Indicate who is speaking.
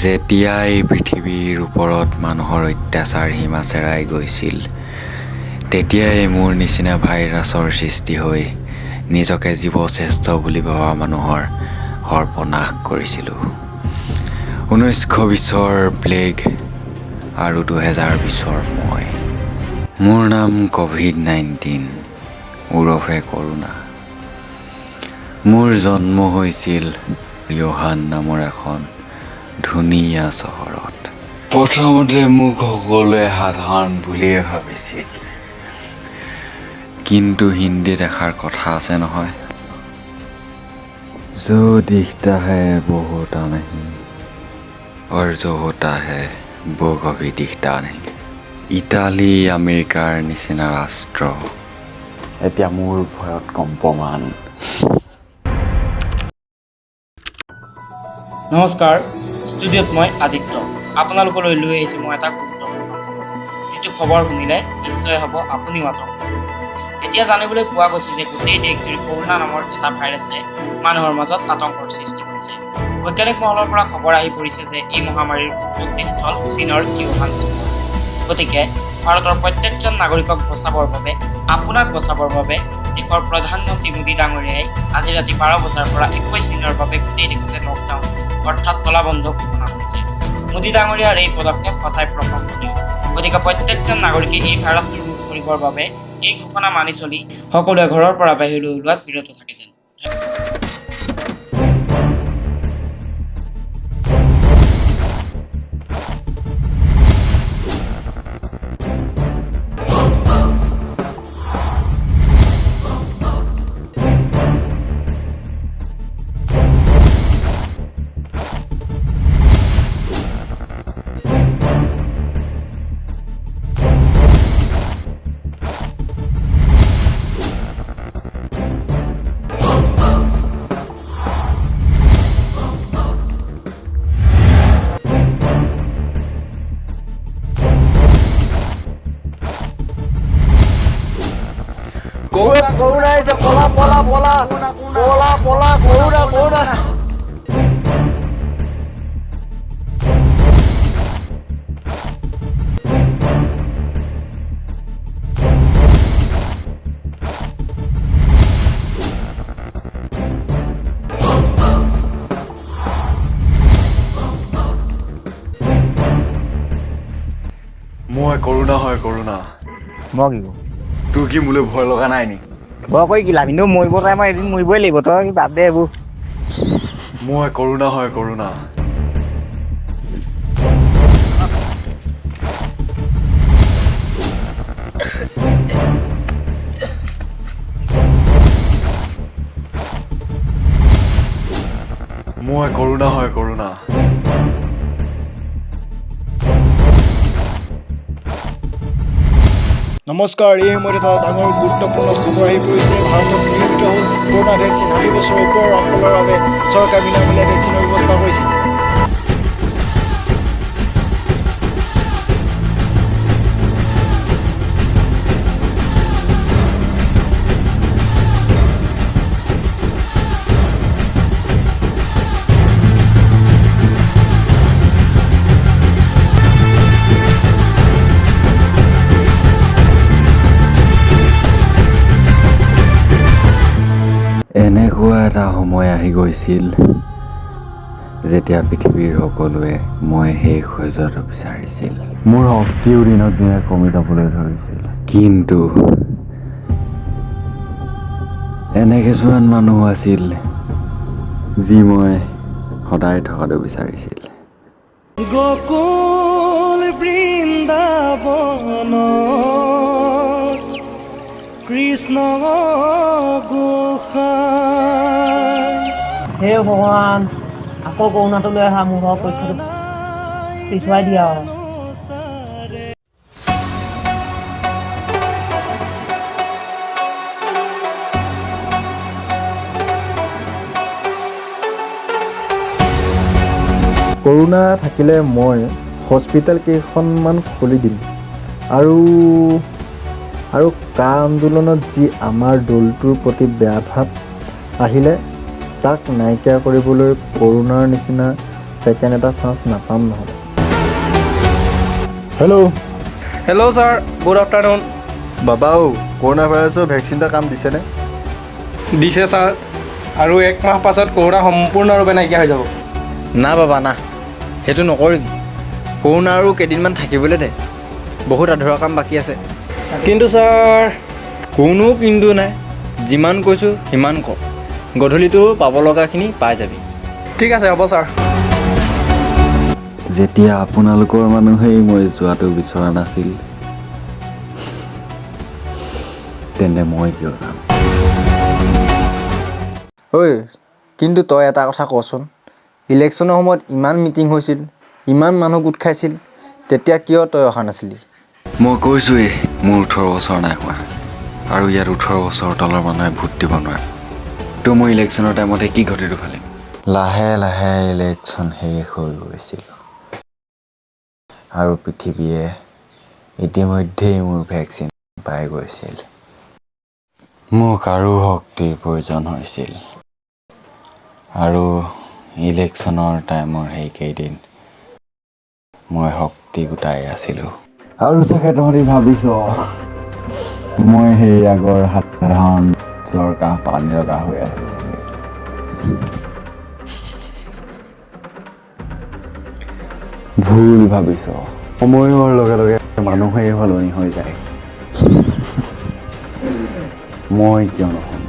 Speaker 1: যেতিয়াই পৃথিৱীৰ ওপৰত মানুহৰ অত্যাচাৰ সীমা চেৰাই গৈছিল, তেতিয়াই মোৰ নিচিনা ভাইৰাছৰ সৃষ্টি হৈ নিজকে জীৱশ্ৰেষ্ঠ বুলি ভবা মানুহৰ সৰ্বনাশ কৰিছিলোঁ। 1920ৰ প্লেগ আৰু 2020ৰ মই। মোৰ নাম ক'ভিড-19 ওৰফে কৰোণা। মোৰ জন্ম হৈছিল ইউহান নামৰ এখন ধুনীয়া চহৰত। প্ৰথমতে মোক সকলোৱে সাধাৰণ বুলিয়ে ভাবিছিল, কিন্তু হিন্দীত এষাৰ কথা আছে নহয়, जो दिखता है वो होता नहीं और जो होता है वो कभी दिखता नहीं। ইটালী আমেৰিকাৰ নিচিনা ৰাষ্ট্ৰ এতিয়া মোৰ ভয়ত কম্পমান।
Speaker 2: নমস্কাৰ, ষ্টুডিঅ'ত মই আদিত্য। আপোনালোকলৈ লৈ আহিছোঁ মই এটা গুৰুত্বপূৰ্ণ খবৰ, যিটো খবৰ শুনিলে নিশ্চয় হ'ব আপুনিও আতংক। এতিয়া জানিবলৈ পোৱা গৈছে যে গোটেই দেশজুৰি কৰোণা নামৰ এটা ভাইৰাছে মানুহৰ মাজত আতংকৰ সৃষ্টি কৰিছে। বৈজ্ঞানিক মহলৰ পৰা খবৰ আহি পৰিছে যে এই মহামাৰীৰ উৎপত্তিস্থল চীনৰ ইউহান চহৰ। গতিকে ভাৰতৰ প্ৰত্যেকজন নাগৰিকক বচাবৰ বাবে, আপোনাক বচাবৰ বাবে দেশৰ প্ৰধানমন্ত্ৰী মোদী ডাঙৰীয়াই আজি ৰাতি 12 বজাৰ পৰা 21 দিনৰ বাবে গোটেই দেশতে লকডাউন অৰ্থাৎ তলাবন্ধ ঘোষণা কৰিছে। মোদী ডাঙৰীয়াৰ এই পদক্ষেপ সঁচাই প্ৰশংসনীয়। গতিকে প্ৰত্যেকজন নাগৰিকে এই ভাইৰাছটো ৰোধ কৰিবৰ বাবে এই ঘোষণা মানি চলি সকলোৱে ঘৰৰ পৰা বাহিৰলৈ ওলোৱাত বিৰত থাকে যেন।
Speaker 3: Corona is a pola. Corona.
Speaker 1: মই কৰোণা হয় কৰোণা।
Speaker 4: মই কি
Speaker 1: তোৰ কি মোলৈ ভয় লগা নাই নি?
Speaker 4: ভয় কৰি কি লাভ, কিন্তু মৰিব টাইমত এদিন মৰিবই লাগিব, তই কি বাদ দে এইবোৰ।
Speaker 1: মই কৰোণা হয় কৰোণা। মই কৰোণা হয় কৰোণা।
Speaker 5: নমস্কাৰ, এই সময়ত এটা ডাঙৰ গুৰুত্বপূৰ্ণ খবৰ আহি পৰিছে। ভাৰতত নিৰ্মিত হ'ল কৰোণা ভেকচিন। 60 বছৰৰ ওপৰৰ অঞ্চলৰ বাবে চৰকাৰে বিনামূলীয়া ভেকচিনৰ ব্যৱস্থা কৰিছে।
Speaker 1: এনেকুৱা এটা সময় আহি গৈছিল যেতিয়া পৃথিৱীৰ সকলোৱে মই শেষ হৈ যোৱাটো বিচাৰিছিল। মোৰ শক্তিও দিনক দিনে কমি যাবলৈ ধৰিছিল, কিন্তু এনে কিছুমান মানুহ আছিল যি মই সদায় থকাটো বিচাৰিছিল।
Speaker 3: গোকুল বৃন্দাবন কৃষ্ণ গোসাই।
Speaker 6: হে ভগৱান, আকৌ কৰোণাটো লৈ অহা মোৰ ঘৰৰ পৰীক্ষাটো পিছুৱাই দিয়া আৰু।
Speaker 5: কৰোণা থাকিলে মই হস্পিটেল কেইখনমান খুলি দিম আৰু কা আন্দোলনত যি আমাৰ দলটোৰ প্ৰতি বেয়া ভাৱ আহিলে তাক নাইকিয়া কৰিবলৈ কৰোণাৰ নিচিনা
Speaker 7: ছেকেণ্ড এটা চান্স নাপাম নহ'লে।
Speaker 8: Hello' sir, good afternoon.
Speaker 5: বাবাও কৰোণা ভাইৰাছৰ ভেকচিন এটা কাম দিছেনে?
Speaker 8: দিছে ছাৰ, আৰু 1 মাহ পাছত কৰোণা সম্পূৰ্ণৰূপে নাইকিয়া হৈ যাব।
Speaker 7: না বাবা না, সেইটো নকৰিবি। কৰোণা আৰু কেইদিনমান থাকিবলৈ দে, বহুত আধৰুৱা কাম বাকী আছে।
Speaker 8: কিন্তু ছাৰ,
Speaker 7: কোনো কিন্তু নাই, যিমান কৈছোঁ সিমান কৰ। গধূলিটো পাব লগাখিনি পাই যাবি।
Speaker 8: ঠিক আছে হ'ব ছাৰ।
Speaker 1: যেতিয়া আপোনালোকৰ মানুহেই মই যোৱাটো বিচৰা নাছিল, তেন্তে মই কিয় যাম?
Speaker 7: ঐ, কিন্তু তই এটা কথা কচোন, ইলেকশ্যনৰ সময়ত ইমান মিটিং হৈছিল, ইমান মানুহ গোট খাইছিল, তেতিয়া কিয় তই অহা নাছিলি?
Speaker 1: মই কৈছোৱেই মোৰ 18 বছৰ নাই হোৱা, আৰু ইয়াত 18 বছৰৰ তলৰ মানুহে ভোট দিব নোৱাৰে। তো মই ইলেকশ্যনৰ টাইমতে কি ঘটিটো ফালিম? লাহে লাহে ইলেকশ্যন শেষ হৈ গৈছিল, আৰু পৃথিৱীয়ে ইতিমধ্যেই মোৰ ভেকচিন পাই গৈছিল। মোক আৰু শক্তিৰ প্ৰয়োজন হৈছিল, আৰু ইলেকশ্যনৰ টাইমৰ সেইকেইদিন মই শক্তি গোটাই আছিলোঁ। আৰু চাগে তহঁতি ভাবিছ মই সেই আগৰ সাধাৰণ কাহ পানী লগা হৈ আছোঁ। ভুল ভাবিছ, সময়ৰ লগে লগে মানুহেই সলনি হৈ যায়। মই কিয় নহ'ম?